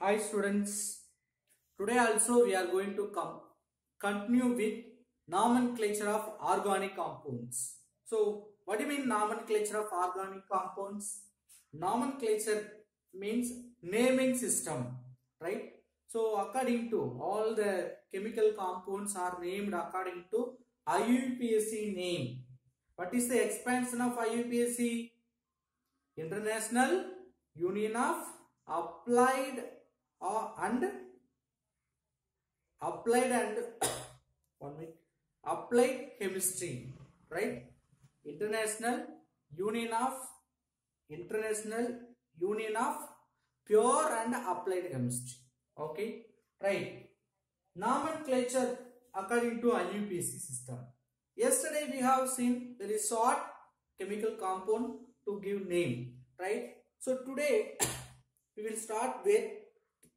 Hi students, today also we are going to continue with nomenclature of organic compounds. So what do you mean nomenclature of organic compounds? Nomenclature means naming system, right? So according to all the chemical compounds are named according to IUPAC name. What is the expansion of IUPAC? International Union of Applied and applied and one minute applied chemistry, right? international union of International Union of Pure and Applied Chemistry. Okay, right? Nomenclature according to IUPAC system. Yesterday we have seen very short chemical compound to give name, right? So today we will start with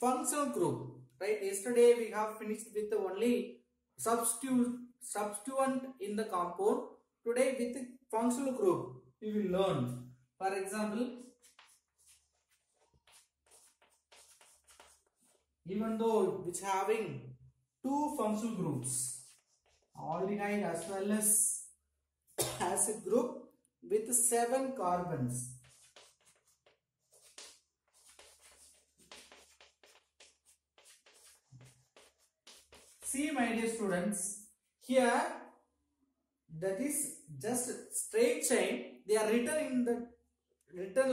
functional group, right? Yesterday we have finished with the only substituent in the compound. Today with the functional group we will learn. For example, even though which having two functional groups, aldehyde as well as acid group with 7 carbons. See my dear students, here that is just straight chain. They are written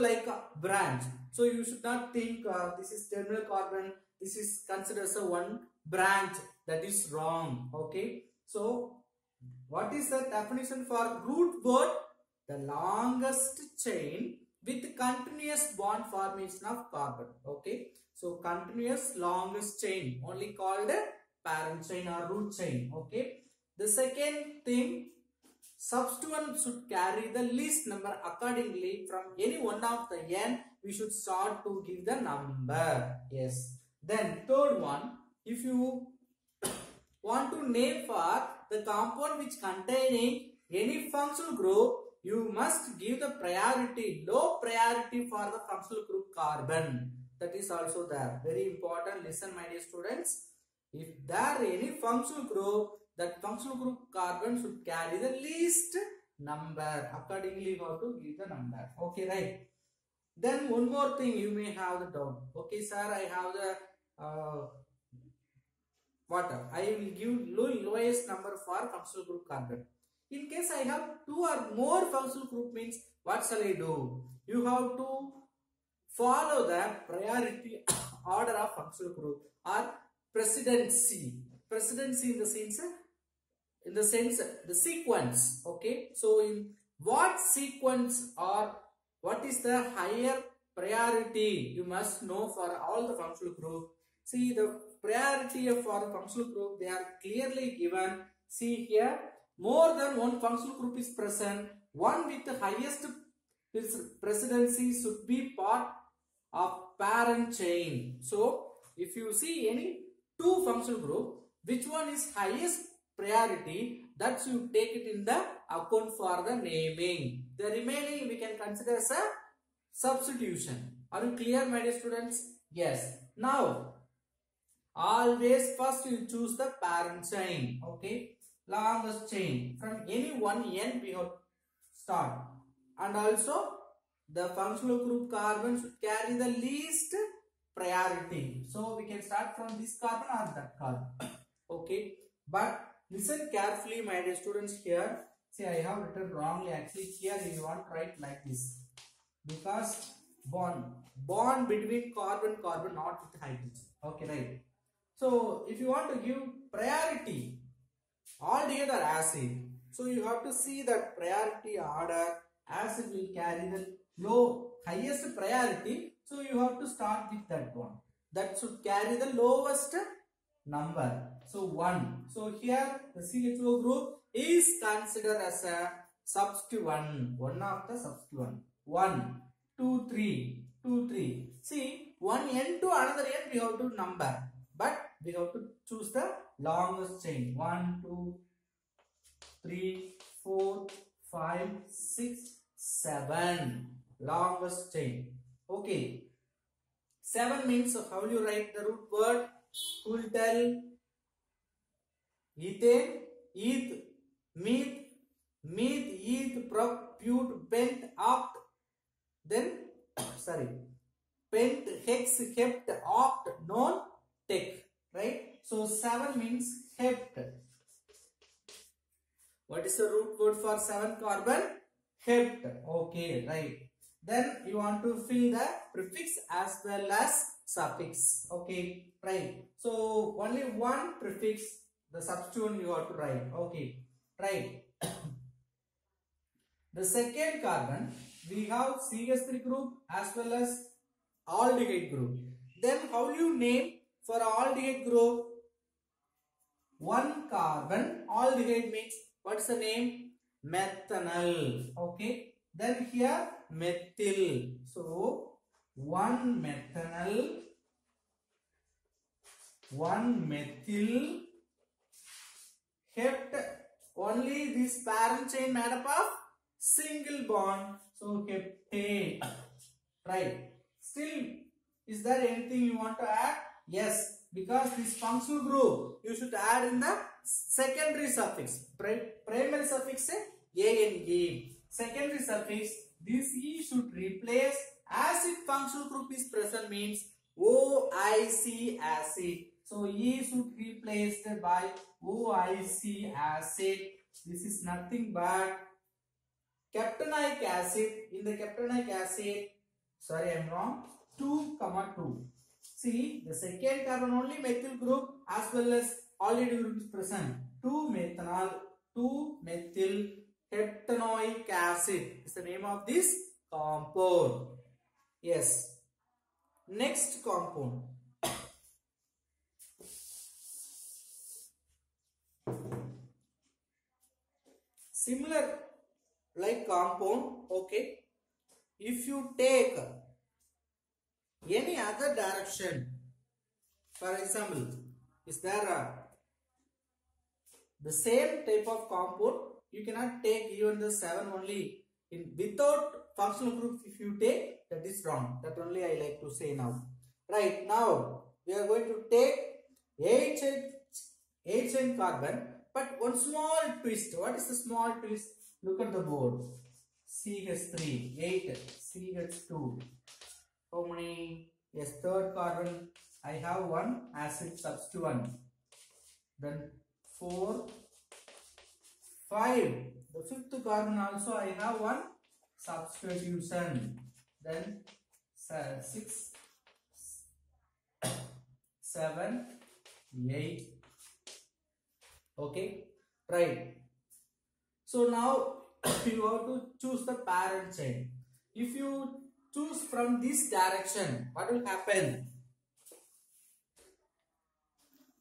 like a branch. So you should not think this is terminal carbon. This is considered as a one branch. That is wrong. Okay. So what is the definition for root word? The longest chain with continuous bond formation of carbon. Okay. So continuous longest chain only called parent chain or root chain. Okay. The second thing, substituent should carry the least number. Accordingly, from any one of the n, we should start to give the number. Yes. Then third one, if you want to name for the compound which containing any functional group, you must give the priority, low priority for the functional group carbon. That is also there. Very important. Listen, my dear students. If there any functional group, that functional group carbon should carry the least number. Accordingly, how to give the number. Okay, right? Then one more thing you may have the doubt. Okay, sir, I have the water. I will give lowest number for functional group carbon. In case I have 2 or more functional group, means what shall I do? You have to follow the priority order of functional group or precedency. Precedency in the sense the sequence. Okay, so in what sequence or what is the higher priority, you must know for all the functional group. See the priority for the functional group, they are clearly given. See here, more than one functional group is present, one with the highest precedency should be part of parent chain. So if you see any two functional group, which one is highest priority, that you take it in the account for the naming. The remaining we can consider as a substitution. Are you clear, my dear students? Yes. Now always first you choose the parent chain. Okay, longest chain. From any one end we have start, and also the functional group carbon should carry the least priority. So we can start from this carbon or that carbon. Okay, but listen carefully, my dear students. Here, see, I have written wrongly. Actually, here you want to write like this, because bond between carbon, not with hydrogen. Okay, right? So if you want to give priority altogether acid, so you have to see that priority order. Acid will carry the highest priority, so you have to start with that one. That should carry the lowest number. So 1. So here the CHO group is considered as a substituent. One of the substituent. 1, 2, 3, 2, 3. See, one end to another end we have to number, but we have to choose the longest chain. 1, 2, 3, 4, 5, 6, 7. Longest chain. Okay. 7 means, how will you write the root word? Who will tell? Ethane, eth, meth, eth, prop, put, pent, oct, then sorry, pent, hex, hept, oct, non, tech, right? So 7 means hept. What is the root word for 7 carbon? Hept. Okay, right. Then you want to fill the prefix as well as suffix. Okay, right. So only one prefix, the substituent you have to write. Okay, right. The second carbon, we have CH3 group as well as aldehyde group. Then how will you name for aldehyde group? One carbon aldehyde means, what's the name? Methanol. Okay. Then here methyl. So one methanol, one methyl, hept. Only this parent chain made up of single bond. So heptate. Right. Still, is there anything you want to add? Yes. Because this functional group you should add in the secondary suffix. Primary suffix ane. Secondary suffix, this E should replace acid functional group is present means OIC acid. So E should be replaced by OIC acid. This is nothing but captainic acid. In the captainic acid, sorry, I am wrong, 2,2. See, the second carbon only methyl group as well as aldehyde group is present. 2-methanol, 2-methyl heptanoic acid is the name of this compound. Yes. Next compound. Similar like compound, okay. If you take any other direction, for example, is there the same type of compound, you cannot take even the 7 only in without functional group. If you take, that is wrong. That only I like to say now. Right, now we are going to take 8 chain carbon, but one small twist. What is the small twist? Look at the board. CH3, 8, CH2. How many? Yes, third carbon. I have one acid substituent. Then 4, 5. The fifth carbon also I have one substitution. Then 6, 7, 8. Okay, right. So now you have to choose the parent chain. If you choose from this direction, what will happen?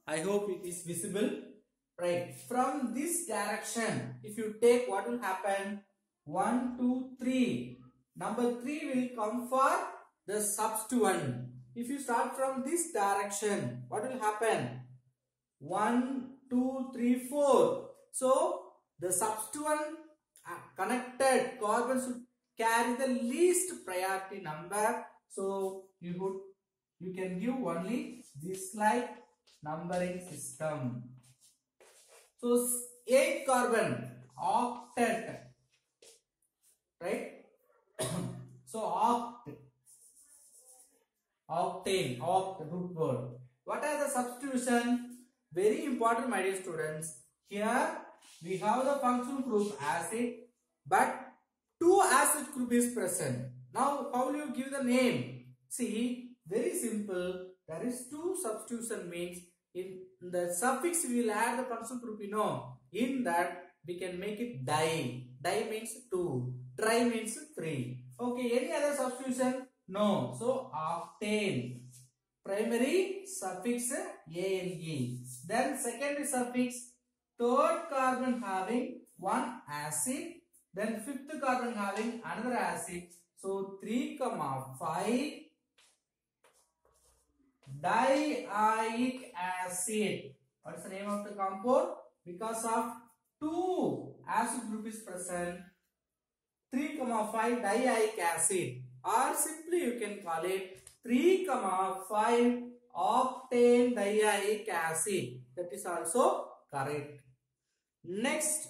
I hope it is visible. Right. From this direction, if you take, what will happen? 1, 2, 3. Number 3 will come for the substituent. If you start from this direction, what will happen? 1, 2, 3, 4. So the substituent connected carbon should carry the least priority number. So you can give only this like numbering system. So 8 carbon octet, right? So octane, oct root word. What are the substitution? Very important, my dear students. Here we have the functional group acid, but 2 acid group is present. Now how will you give the name? See, very simple. There is 2 substitution means in the suffix we will add the functional group, you know. In that we can make it di. Di means 2. Tri means 3. Okay, any other substitution? No. So octane. Primary suffix ane. Then secondary suffix, third carbon having one acid. Then fifth carbon having another acid. So 3, 5. Dioic acid. What is the name of the compound? Because of 2 acid group is present, 3, 5 dioic acid, or simply you can call it 3, 5 octane dioic acid. That is also correct. Next,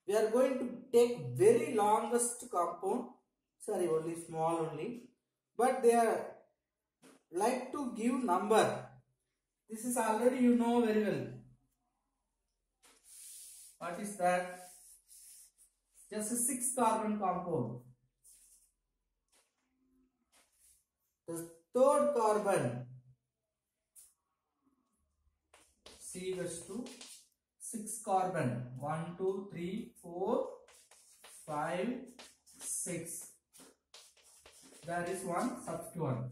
we are going to take very longest compound. Sorry, only small only. But they are like to give number. This is already you know very well. What is that? Just a 6 carbon compound. The third carbon CH2, 6 carbon, 1, 2, 3, 4, 5, 6. There is one substituent.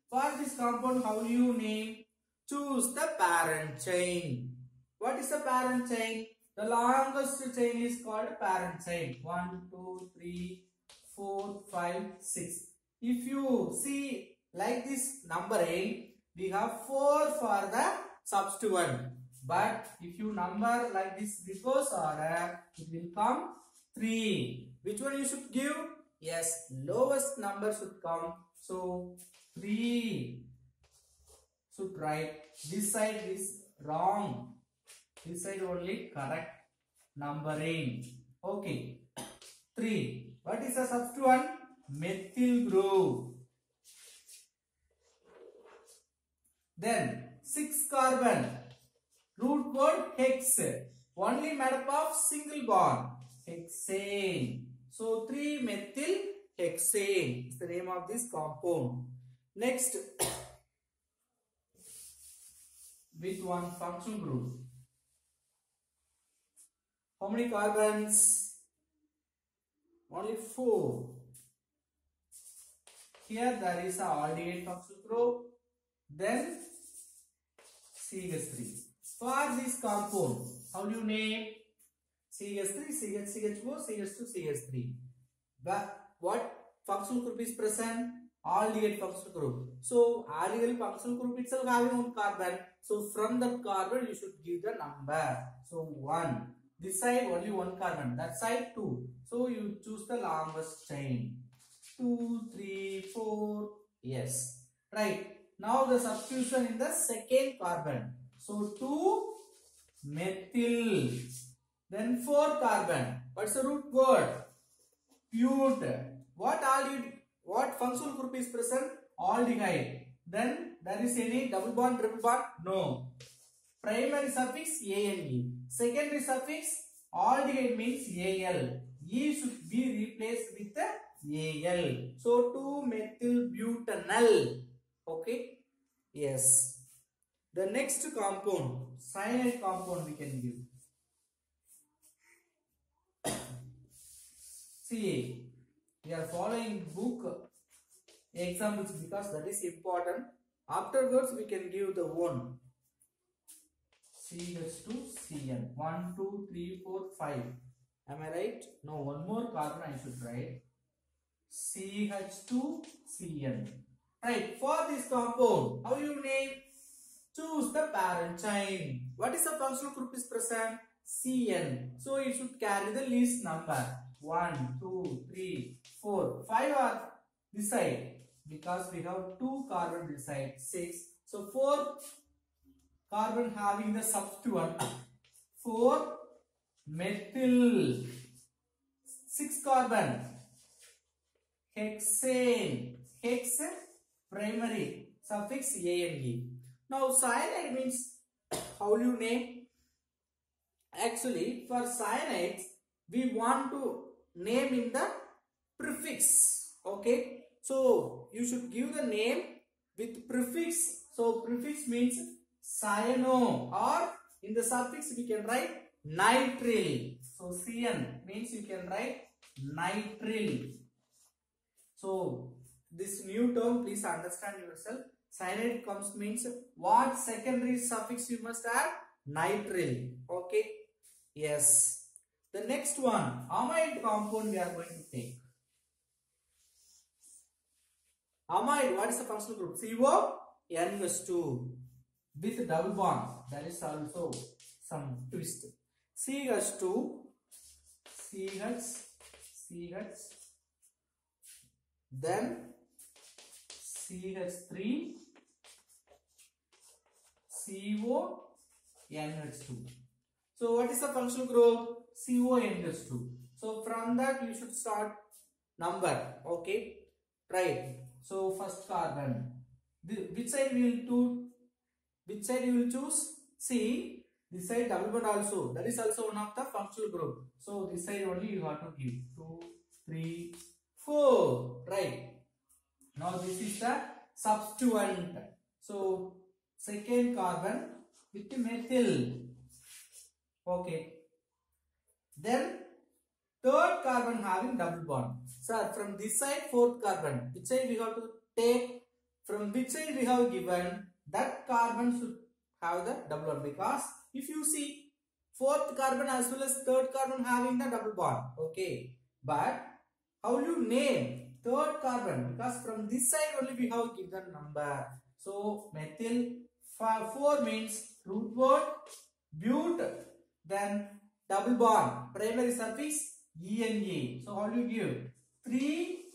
For this compound, how you name? Choose the parent chain. What is the parent chain? The longest chain is called parent chain. 1, 2, 3, 4, 5, 6. If you see like this numbering, we have 4 for the substituent. But if you number like this reverse order, it will come 3. Which one you should give? Yes, lowest number should come. So 3 should write. This side is wrong. This side only correct numbering. Okay. 3. What is the substituent? Methyl group. Then 6 carbon. Root word hex. Only made up of single bond. Hexane. So 3 methyl hexane is the name of this compound. Next, with one functional group. How many carbons? Only 4. Here there is a aldehyde functional group. Then CH3. For this compound, how do you name? CH3, CH, CH4, CH2, CH3. But what functional group is present? Aldehyde functional group. So aldehyde functional group itself having one carbon. So from that carbon you should give the number. So 1. This side only one carbon. That side 2. So you choose the longest chain. 2, 3, 4. Yes. Right. Now the substitution in the second carbon. So 2 methyl. Then 4 carbon. What's the root word? Bute. What functional group is present? Aldehyde. Then there is any double bond, triple bond? No. Primary suffix ane. Secondary suffix aldehyde means al. E should be replaced with the al. So 2 methyl butanol. Okay. Yes. The next compound, cyanide compound we can give. See, we are following book examples because that is important. Afterwards, we can give the one. CH2Cn. 1, 2, 3, 4, 5. Am I right? No, one more carbon I should write. CH2Cn. Right. For this compound, how you name? Choose the parent chain. What is the functional group is present? Cn. So you should carry the least number. 1, 2, 3, 4. 5 are this side because we have 2 carbon this side. 6. So 4 carbon having the substituent. 4 methyl. 6 carbon. Hexane. Hex primary suffix ane. Now cyanide means how you name? Actually for cyanides we want to name in the prefix. Okay. So you should give the name with prefix. So prefix means cyano, or in the suffix we can write nitrile. So Cn means you can write nitrile. So this new term please understand yourself. Cyanide comes means what secondary suffix you must add? Nitrile. Okay. Yes. The next one, amide compound we are going to take. Amide, what is the functional group? CONH2 with double bond. There is also some twist. CH2, CH, then CH3 CONH2. So what is the functional group? CONH2. So from that you should start number. Okay, right. So first carbon. Which side you will choose? See, this side double bond also. That is also one of the functional group. So this side only you have to give 2, 3, 4. Right. Now this is the substituent. So second carbon with methyl. Okay. Then third carbon having double bond. Sir, from this side fourth carbon. Which side we have to take? From which side we have given, that carbon should have the double bond, because if you see fourth carbon as well as third carbon having the double bond. Okay. But how will you name third carbon? Because from this side only we have given number. So methyl 4 means root word but, then double bond, primary suffix ene. So how do you give? 3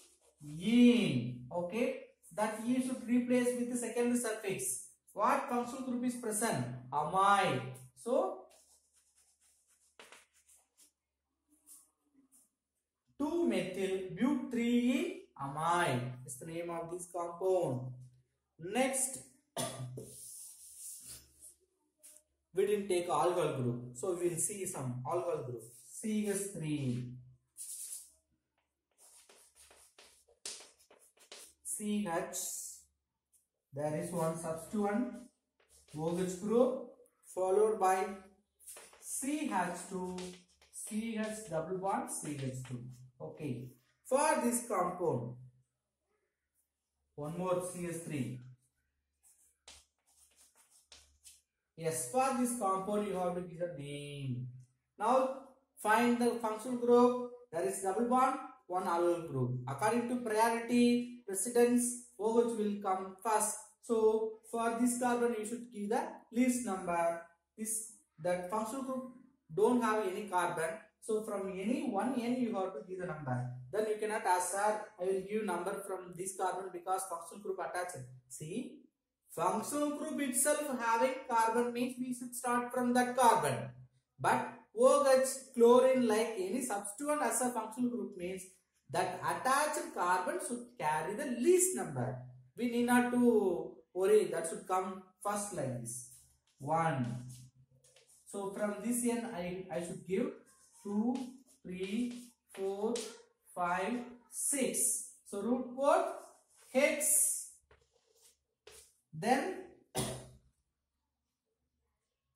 ene. Okay. That E should replace with the secondary suffix. What functional group is present? Amide. So 2-methyl-but-3-ene amide is the name of this compound. Next, we didn't take alkyl group, so we will see some alkyl group. CH3, CH, there is one substituent, OH group, followed by CH2, CH double bond, CH2. Okay. For this compound, one more CH3. Yes, for this compound you have to give a name. Now find the functional group. There is double bond, one alkyl group. According to priority precedence, OH will come first. So for this carbon you should give the least number. That functional group don't have any carbon. So from any one N you have to give the number. Then you cannot ask, sir, I will give number from this carbon because functional group attached. See, functional group itself having carbon means we should start from that carbon. But OH, chlorine, like any substituent as a functional group means that attached carbon should carry the least number. We need not to worry, that should come first like this. 1. So from this N I should give 2, 3, 4, 5, 6. So root word hex. Then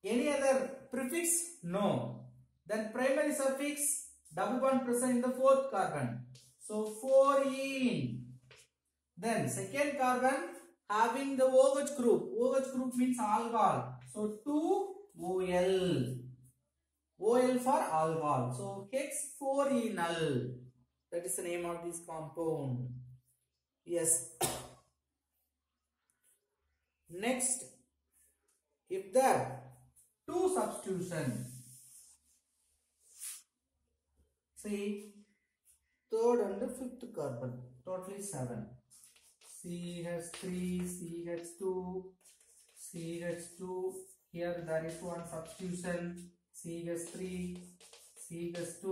any other prefix? No. Then primary suffix double bond present in the fourth carbon. So 4-ene. Then second carbon having the OH group. OH group means alcohol. So 2-OL. OL for alcohol. So hex 4-enol. That is the name of this compound. Yes. Next, if there 2 substitution, see third and the fifth carbon, totally 7. CH3, CH2, CH2. Here there is one substitution. CH3, CH2,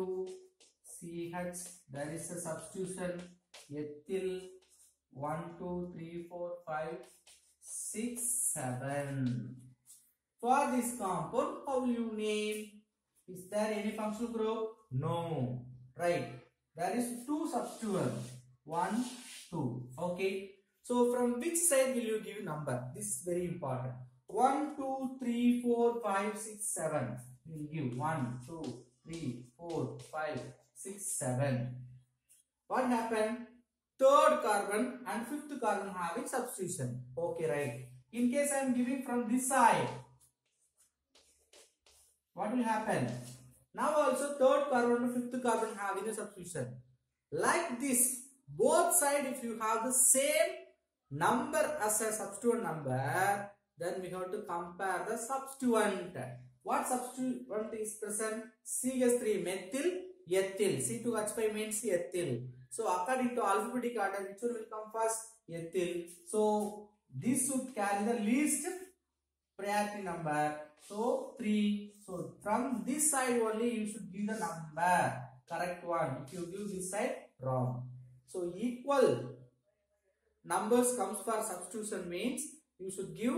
CH. There is a substitution. Ethyl 1, 2, 3, 4, 5, 6, 7. For this compound, how will you name? Is there any functional group? No. Right. There is 2 substituents. 1, 2. Okay. So from which side will you give number? This is very important. 1, 2, 3, 4, 5, 6, 7. We will give 1, 2, 3, 4, 5, 6, 7. What happened? Third carbon and fifth carbon having substitution. Okay, right. In case I am giving from this side, what will happen? Now also third carbon and fifth carbon having a substitution. Like this, both sides if you have the same number as a substituent number, then we have to compare the substituent. What substituent is present? CH3 methyl, ethyl. C2H5 means ethyl. So according to alphabetic order, which one will come first? Ethyl. So this should carry the least priority number. So 3. So from this side only you should give the number. Correct one. If you give this side, wrong. So equal numbers comes for substitution means you should give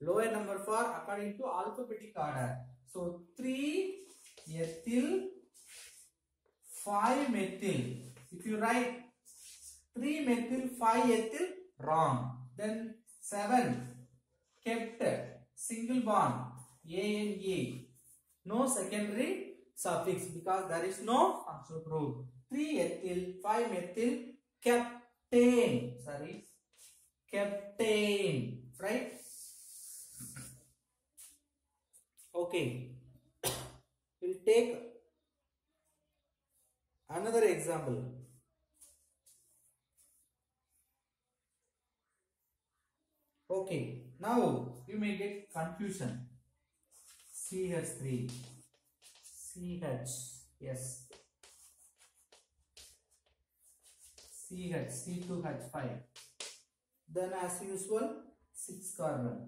lower number for according to alphabetic order. So 3 ethyl, 5 methyl. If you write 3 methyl, 5 ethyl, wrong. Then 7 kept, single bond, ANA. No secondary suffix because there is no functional group. 3 ethyl, 5 methyl, captain. Sorry, captain. Right? Okay. We'll take another example. Okay. Now you may get confusion. CH3, CH, yes, CH, C2H5. Then as usual, 6 carbon.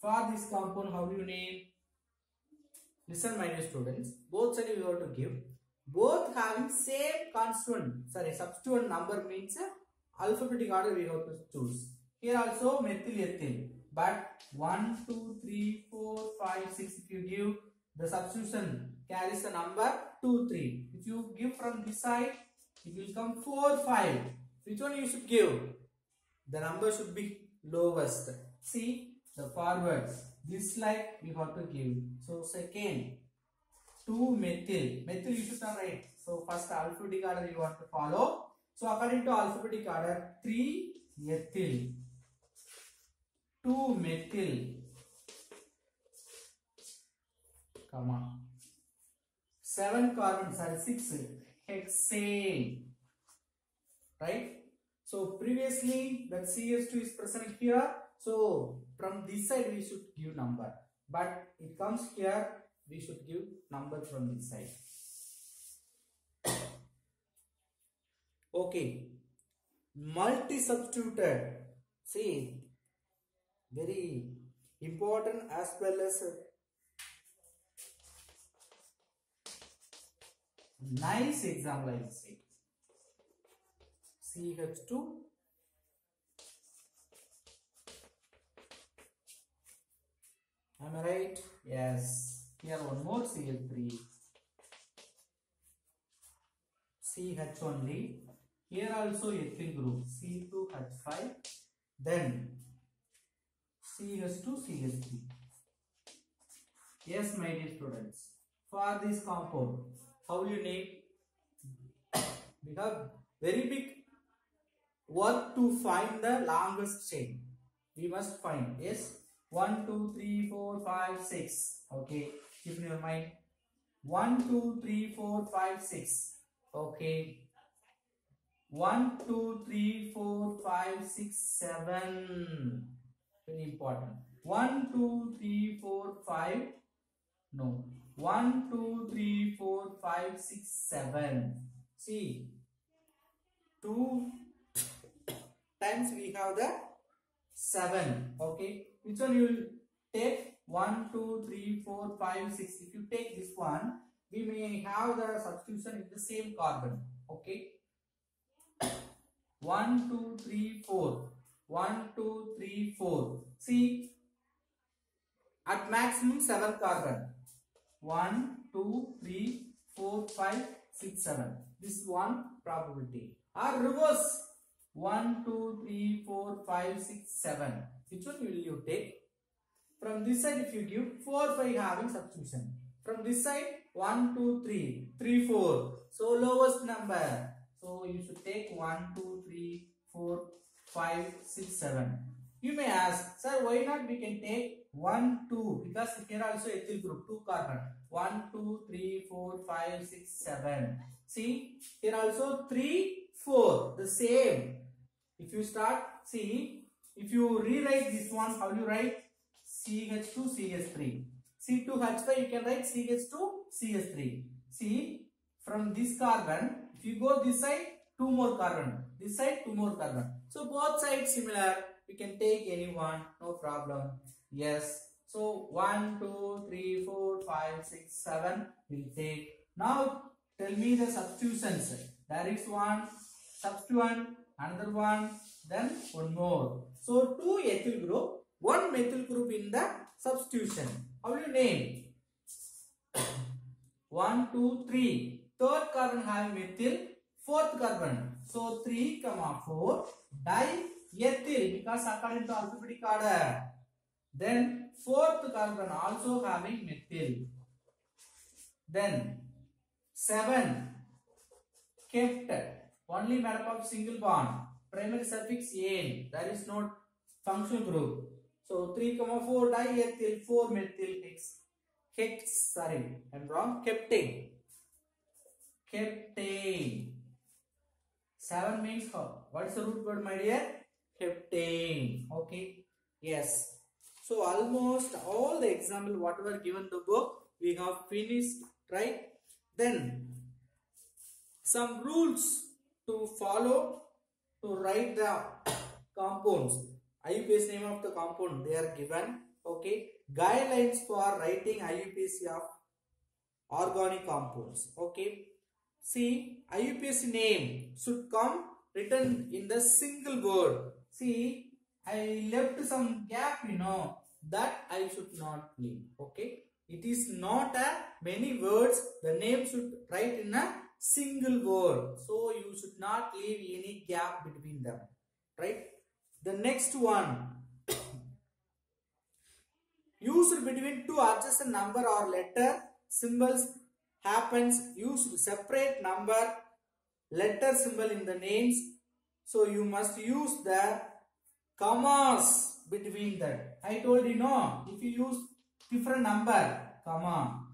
For this compound, how do you name? Listen, my dear students, both sides you have to give. Both having same constituent, sorry, substituent number means alphabetic order we have to choose. Here also methyl ethyl, but 1, 2, 3, 4, 5, 6. If you give the substitution carries the number 2, 3. If you give from this side, it will come 4, 5. Which one you should give? The number should be lowest. See the forward. This like you have to give. So second, 2 methyl. Methyl you should not write. So first alphabetic order you want to follow. So according to alphabetic order, 3 ethyl, 2 methyl, comma, 7 carbon, sorry, 6 hexane. Right? So previously that CH2 is present here. So from this side we should give number. But it comes here, we should give number from this side. Okay. Multi-substituted. See, very important as well as nice example I will say. CH2, am I right? Yes. Here one more CH3, CH only. Here also ethyl group, C2H5, then CH2, CH3. Yes, my dear students, for this compound, how will you name? We have very big work to find the longest chain. We must find, yes, 1, 2, 3, 4, 5, 6. Okay, keep in your mind. 1, 2, 3, 4, 5, 6. Okay. 1, 2, 3, 4, 5, 6, 7. Very important. 1, 2, 3, 4, 5. No. 1, 2, 3, 4, 5, 6, 7. See. 2 times we have the 7. Okay. Which one you will take? 1, 2, 3, 4, 5, 6. If you take this one, we may have the substitution in the same carbon. Okay. 1, 2, 3, 4. 1, 2, 3, 4. See, at maximum 7 carbon. 1, 2, 3, 4, 5, 6, 7. This is one probability. Or reverse. 1, 2, 3, 4, 5, 6, 7. Which one will you take? From this side, if you give 4, 5 having substitution. From this side, 1, 2, 3, 3, 4. So lowest number. So you should take 1, 2, 3, 4, 5, 6, 7. You may ask, sir, why not we can take 1, 2? Because here also ethyl group, 2 carbon. 1, 2, 3, 4, 5, 6, 7. See, here also 3, 4. The same. If you start, see, if you rewrite this one, how do you write? CH2, CH3. C2H5, you can write CH2, CH3. See, from this carbon, if you go this side, 2 more carbon. This side, 2 more carbon. So both sides similar. We can take any one, no problem. Yes. So 1, 2, 3, 4, 5, 6, 7. We'll take. Now tell me the substitutions. There is one substituent, another one, then one more. So 2 ethyl group, 1 methyl group in the substitution. How will you name? 1, 2, 3. Third carbon having methyl, fourth carbon. So 3, 4 diethyl because according to alphabetic order. Then fourth carbon also having methyl. Then 7 kept, only made up of single bond. Primary suffix ane. There is no functional group. So 3, 4 diethyl, 4 methyl I'm wrong. Keptane. 7 means how? What is the root word, my dear? Heptane. Okay. Yes. So almost all the example whatever given the book we have finished, right? Then some rules to follow to write the compounds. IUPAC name of the compound they are given. Okay. Guidelines for writing IUPAC of organic compounds. Okay. See, IUPAC name should come written in the single word. See, I left some gap, that I should not leave. Okay. It is not a many words. The name should write in a single word. So you should not leave any gap between them. Right. The next one. Used between two adjacent number or letter symbols happens. Use separate number letter symbol in the names. So you must use the commas between that. I told you no. If you use different number, comma.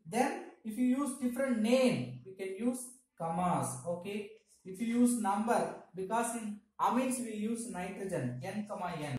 Then if you use different name, you can use commas. Okay. If you use number, because in amines we use nitrogen, N, N.